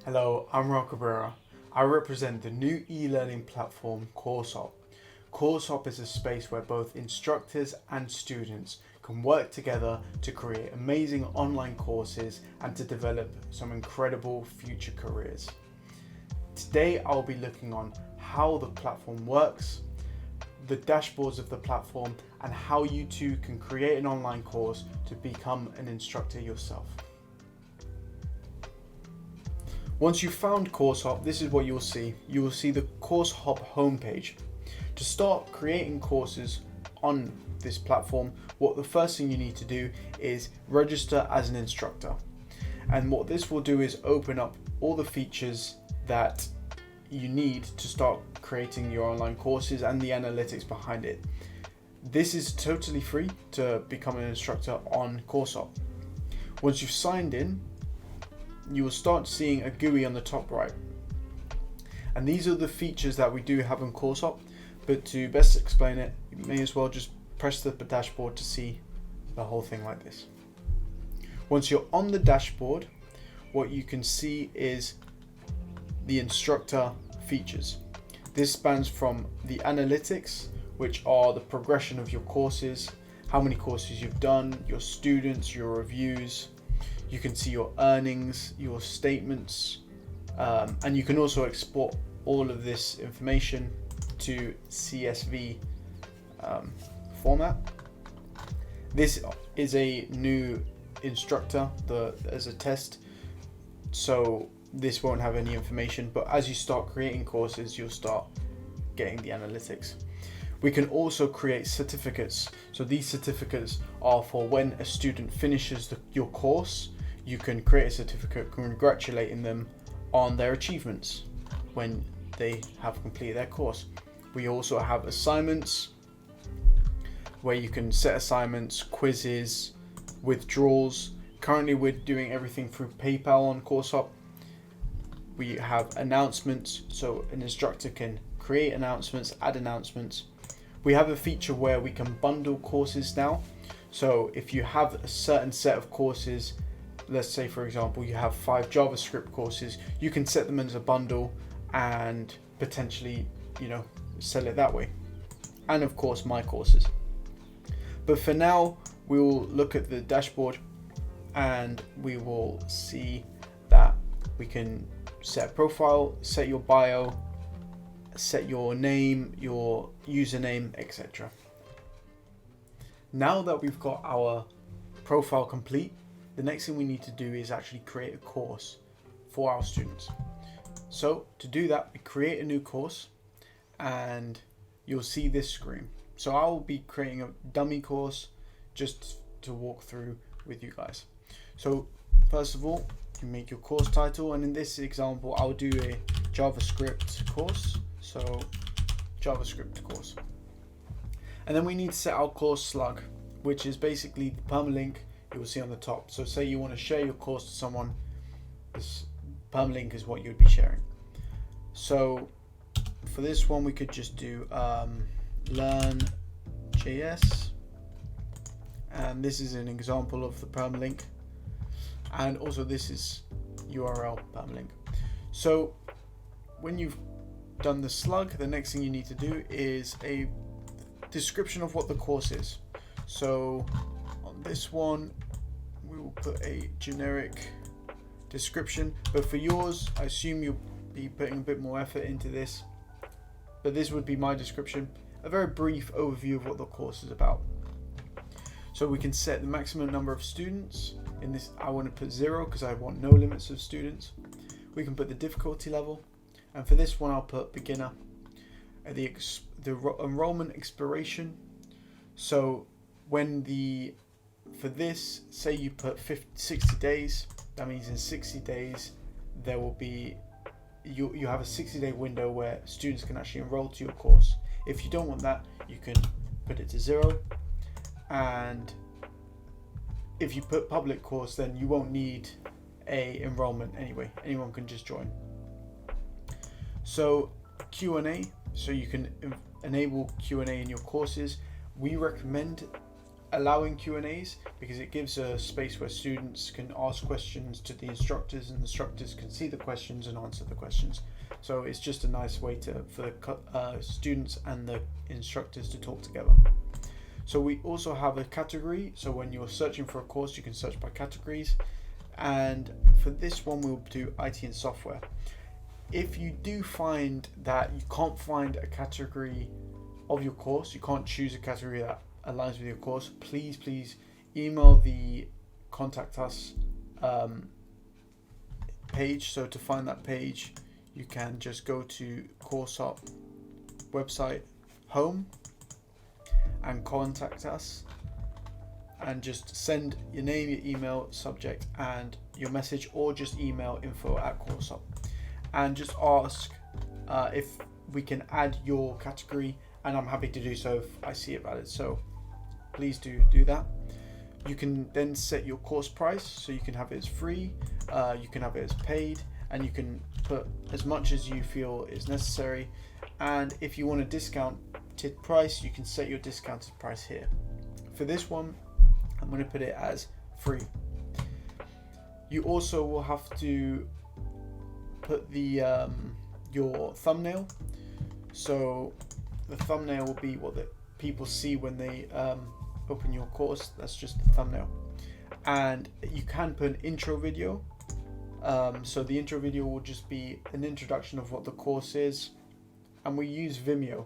Hello, I'm Ron Cabrera. I represent the new e-learning platform CourseHop. CourseHop is a space where both instructors and students can work together to create amazing online courses and to develop some incredible future careers. Today I'll be looking on how the platform works, the dashboards of the platform, and how you too can create an online course to become an instructor yourself. Once you've found CourseHop, this is what you'll see. You will see the CourseHop homepage. To start creating courses on this platform, what the first thing you need to do is register as an instructor. And what this will do is open up all the features that you need to start creating your online courses and the analytics behind it. This is totally free to become an instructor on CourseHop. Once you've signed in, you will start seeing a GUI on the top right. And these are the features that we do have on CourseHop, but to best explain it, you may as well just press the dashboard to see the whole thing like this. Once you're on the dashboard, what you can see is the instructor features. This spans from the analytics, which are the progression of your courses, how many courses you've done, your students, your reviews. You can see your earnings, your statements, and you can also export all of this information to CSV format. This is a new instructor as a test, so this won't have any information, but as you start creating courses, you'll start getting the analytics. We can also create certificates. So these certificates are for when a student finishes your course. You can create a certificate congratulating them on their achievements when they have completed their course. We also have assignments where you can set assignments, quizzes, withdrawals. Currently we're doing everything through PayPal on CourseHop. We have announcements, so an instructor can create announcements, add announcements. We have a feature where we can bundle courses now. So if you have a certain set of courses, let's say for example you have 5 JavaScript courses, you can set them as a bundle and potentially, sell it that way. And of course my courses. But for now we will look at the dashboard and we will see that we can set a profile, set your bio, set your name, your username, etc. Now that we've got our profile complete, the next thing we need to do is actually create a course for our students. So to do that, we create a new course and you'll see this screen. So I will be creating a dummy course just to walk through with you guys. So first of all, you make your course title, and in this example, I'll do a JavaScript course. So JavaScript course. And then we need to set our course slug, which is basically the permalink you will see on the top. So say you want to share your course to someone, this permalink is what you would be sharing. So for this one, we could just do learn.js, and this is an example of the permalink, and also this is URL permalink. So when you've done the slug, the next thing you need to do is a description of what the course is. So on this one, we will put a generic description, but for yours, I assume you'll be putting a bit more effort into this, but this would be my description, a very brief overview of what the course is about. So we can set the maximum number of students. In this, I want to put 0 because I want no limits of students. We can put the difficulty level, and for this one, I'll put beginner. The enrollment expiration. So for this, say you put 60 days, that means in 60 days there will be, you have a 60-day window where students can actually enroll to your course. If you don't want that, you can put it to 0, and if you put public course, then you won't need a enrollment anyway, anyone can just join. So Q&A, so you can enable Q&A in your courses. We recommend allowing Q&As because it gives a space where students can ask questions to the instructors, and the instructors can see the questions and answer the questions. So it's just a nice way for the students and the instructors to talk together. So we also have a category, so when you're searching for a course you can search by categories, and for this one we'll do IT and software. If you do find that you can't find a category of your course, you can't choose a category that aligns with your course, please email the contact us page. So to find that page you can just go to CourseHop website home and contact us, and just send your name, your email, subject and your message, or just email info@CourseHop and just ask if we can add your category, and I'm happy to do so if I see it valid. So please do that. You can then set your course price, so you can have it as free, you can have it as paid, and you can put as much as you feel is necessary. And if you want a discounted price, you can set your discounted price here. For this one, I'm going to put it as free. You also will have to put the your thumbnail. So the thumbnail will be what the people see when they open your course. That's just the thumbnail. And you can put an intro video. So the intro video will just be an introduction of what the course is, and we use Vimeo.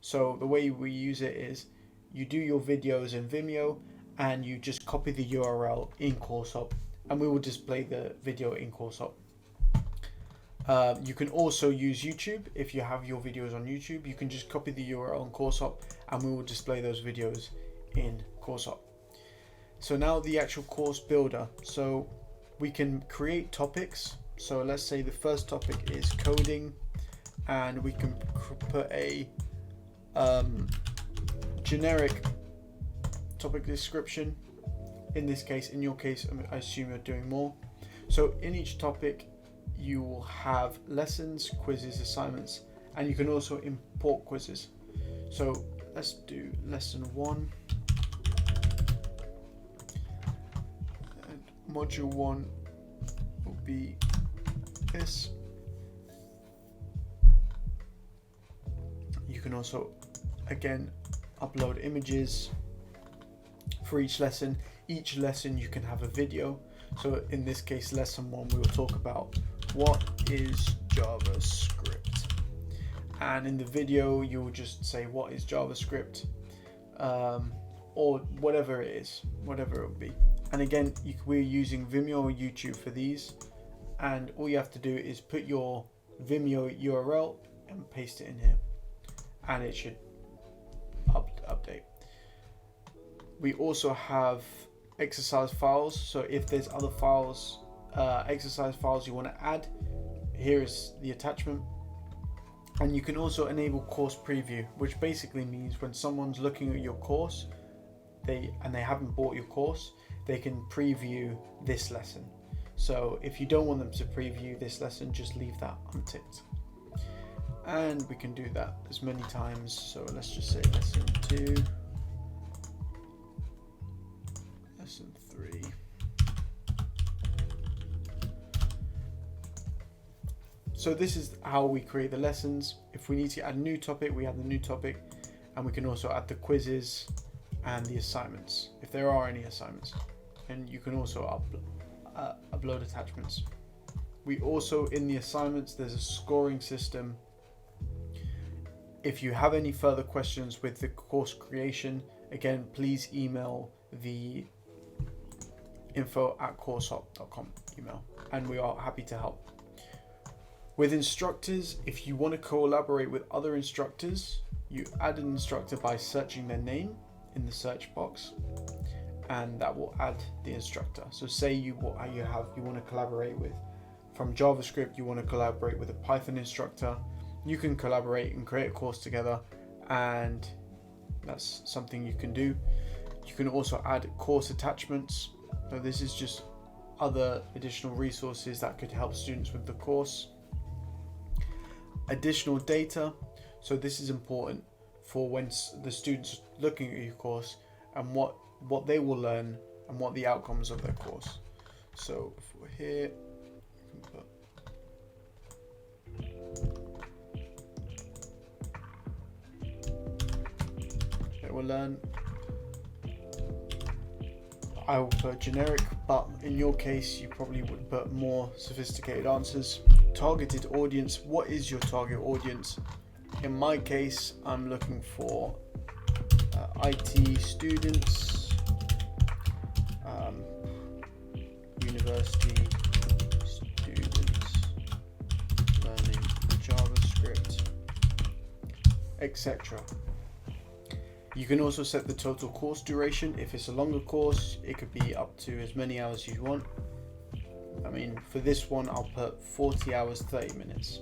So the way we use it is you do your videos in Vimeo and you just copy the URL in CourseHop, and we will display the video in CourseHop. You can also use YouTube. If you have your videos on YouTube, you can just copy the URL on CourseHop and we will display those videos in CourseHop. So now the actual course builder. So we can create topics. So let's say the first topic is coding, and we can put a generic topic description. In this case, in your case, I assume you're doing more. So in each topic you will have lessons, quizzes, assignments, and you can also import quizzes. So let's do lesson 1. And module 1 will be this. You can also again upload images for each lesson. Each lesson you can have a video. So in this case, lesson 1, we will talk about what is JavaScript, and in the video you will just say what is JavaScript, or whatever it is, whatever it will be. And again, we're using Vimeo or YouTube for these, and all you have to do is put your Vimeo URL and paste it in here, and it should update. We also have exercise files. So if there's other files, exercise files you want to add, here is the attachment. And you can also enable course preview, which basically means when someone's looking at your course, they haven't bought your course, they can preview this lesson. So if you don't want them to preview this lesson, just leave that unticked. And we can do that as many times. So let's just say lesson 2, lesson 3. So this is how we create the lessons. If we need to add a new topic, we add the new topic, and we can also add the quizzes and the assignments, if there are any assignments. And you can also upload attachments. We also, in the assignments, there's a scoring system. If you have any further questions with the course creation, again, please email the info@CourseHop.com email, and we are happy to help. With instructors, if you want to collaborate with other instructors, you add an instructor by searching their name in the search box, and that will add the instructor. So say you want to collaborate with, from JavaScript, you want to collaborate with a Python instructor, you can collaborate and create a course together, and that's something you can do. You can also add course attachments. So this is just other additional resources that could help students with the course. Additional data. So this is important for when the students looking at your course, and what what they will learn and what the outcomes of their course. So if we're here, they will learn. I will put generic, but in your case you probably would put more sophisticated answers. Targeted audience, what is your target audience? In my case, I'm looking for IT students, university students learning JavaScript, etc. You can also set the total course duration. If it's a longer course, it could be up to as many hours as you want. I mean, for this one, I'll put 40 hours, 30 minutes.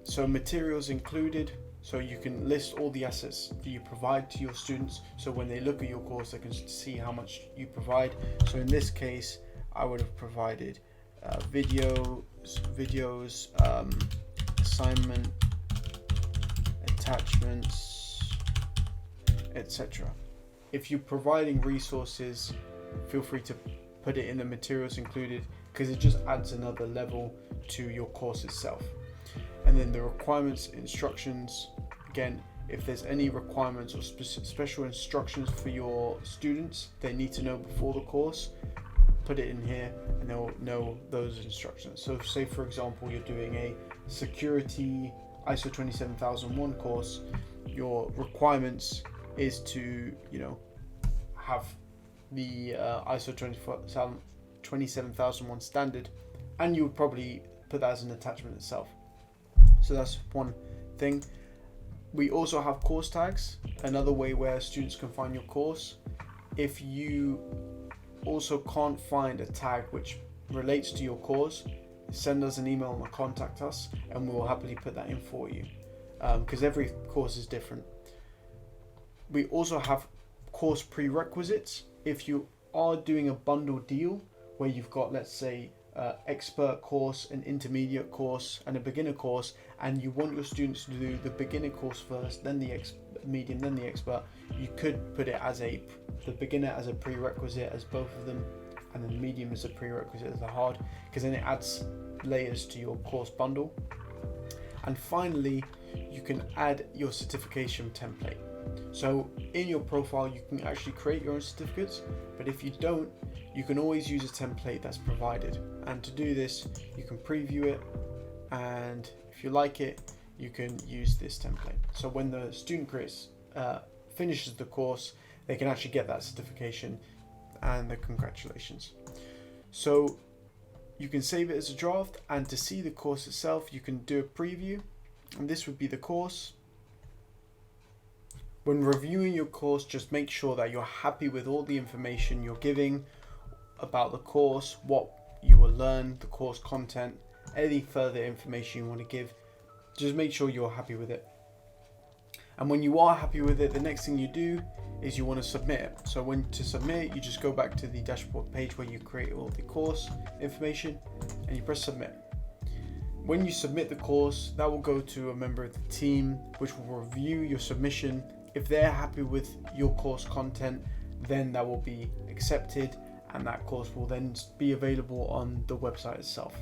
So materials included, so you can list all the assets that you provide to your students. So when they look at your course, they can see how much you provide. So in this case, I would have provided videos, assignment, attachments, etc. If you're providing resources, feel free to put it in the materials included, because it just adds another level to your course itself. And then the requirements, instructions, again, if there's any requirements or special instructions for your students they need to know before the course, put it in here and they'll know those instructions. So say for example you're doing a security ISO 27001 course, your requirements is to, have the ISO 27001 standard, and you would probably put that as an attachment itself. So that's one thing. We also have course tags, another way where students can find your course. If you also can't find a tag which relates to your course, send us an email or contact us and we will happily put that in for you, because every course is different. We also have course prerequisites. If you are doing a bundle deal where you've got, let's say, expert course, an intermediate course and a beginner course, and you want your students to do the beginner course first, then the medium, then the expert, you could put it as the beginner as a prerequisite as both of them, and then the medium as a prerequisite as the hard, because then it adds layers to your course bundle. And finally, you can add your certification template. So in your profile you can actually create your own certificates, but if you don't, you can always use a template that's provided. And to do this, you can preview it, and if you like it, you can use this template. So when the student finishes the course, they can actually get that certification and the congratulations. So you can save it as a draft, and to see the course itself, you can do a preview, and this would be the course. When reviewing your course, just make sure that you're happy with all the information you're giving about the course, what you will learn, the course content, any further information you want to give. Just make sure you're happy with it. And when you are happy with it, the next thing you do is you want to submit it. So to submit, you just go back to the dashboard page where you create all the course information and you press submit. When you submit the course, that will go to a member of the team which will review your submission. If they're happy with your course content, then that will be accepted, and that course will then be available on the website itself.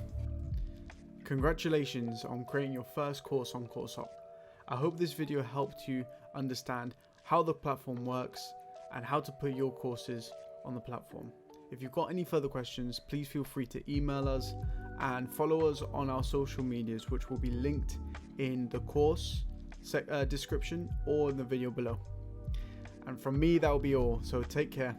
Congratulations on creating your first course on CourseHop. I hope this video helped you understand how the platform works and how to put your courses on the platform. If you've got any further questions, please feel free to email us and follow us on our social medias, which will be linked in the course description or in the video below. And from me, that will be all. So take care.